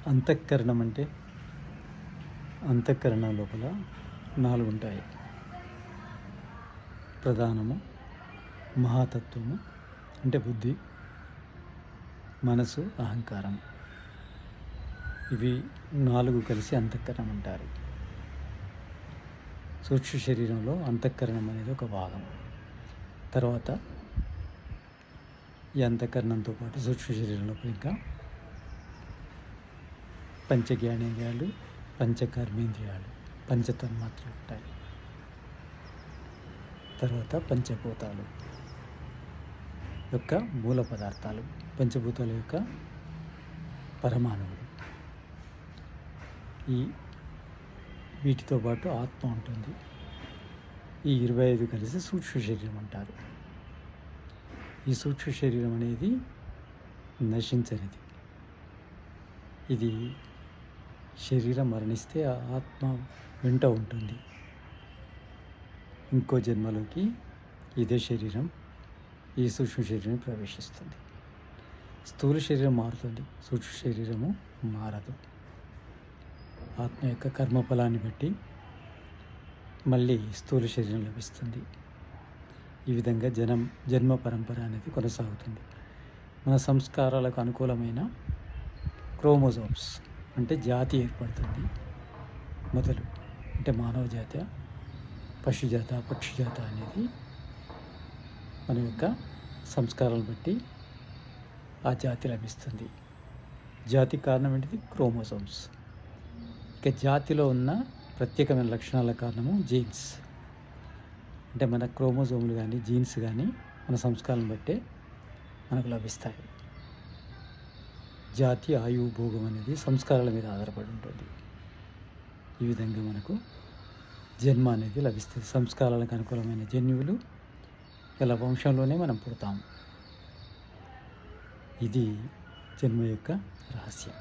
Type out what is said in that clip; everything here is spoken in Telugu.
అంతఃకరణం అంటే అంతఃకరణం లోపల 4 ఉంటాయి. ప్రధానము, మహాతత్వము అంటే బుద్ధి, మనసు, అహంకారం. ఇవి 4 కలిసి అంతఃకరణం అంటారు. సూక్ష్మ శరీరంలో అంతఃకరణం అనేది ఒక భాగం. తర్వాత ఈ అంతఃకరణంతో పాటు సూక్ష్మ శరీరంలో ఇంకా పంచజ్ఞానేంద్రియాలు, పంచకర్మేంద్రియాలు, పంచతన్మాత్రలు ఉంటాయి. తర్వాత పంచభూతాలు యొక్క మూల పదార్థాలు, పంచభూతాల యొక్క పరమాణువులు. వీటితో పాటు ఆత్మ ఉంటుంది. ఈ 25 కలిసి సూక్ష్మ శరీరం అంటారు. ఈ సూక్ష్మ శరీరం అనేది నశించనిది. ఇది శరీరం మరణిస్తే ఆత్మ వెంట ఉంటుంది. ఇంకో జన్మలోకి ఇదే శరీరం ఈ సూక్ష్మ శరీరం ప్రవేశిస్తుంది. స్థూల శరీరం మారుతుంది, సూక్ష్మ శరీరము మారదు. ఆత్మ యొక్క కర్మఫలాన్ని బట్టి మళ్ళీ స్థూల శరీరం లభిస్తుంది. ఈ విధంగా జన్మ పరంపర అనేది కొనసాగుతుంది. మన సంస్కారాలకు అనుకూలమైన క్రోమోజోమ్స్ అంటే జాతి ఏర్పడుతుంది. మొదలు అంటే మానవ జాత, పశుజాత, పక్షిజాత అనేది మన యొక్క సంస్కారాలను బట్టి ఆ జాతి లభిస్తుంది. జాతి కారణం ఏంటిది? క్రోమోజోమ్స్. ఇక జాతిలో ఉన్న ప్రత్యేకమైన లక్షణాల కారణము జీన్స్. అంటే మన క్రోమోజోములు కానీ జీన్స్ కానీ మన సంస్కారాలను బట్టే మనకు లభిస్తాయి. జాతి, ఆయువు, భోగం అనేది సంస్కారాల మీద ఆధారపడి ఉంటుంది. ఈ విధంగా మనకు జన్మ అనేది లభిస్తుంది. సంస్కారాలకు అనుకూలమైన జన్యువులు గల వంశంలోనే మనం పుడతాము. ఇది జన్మ యొక్క రహస్యం.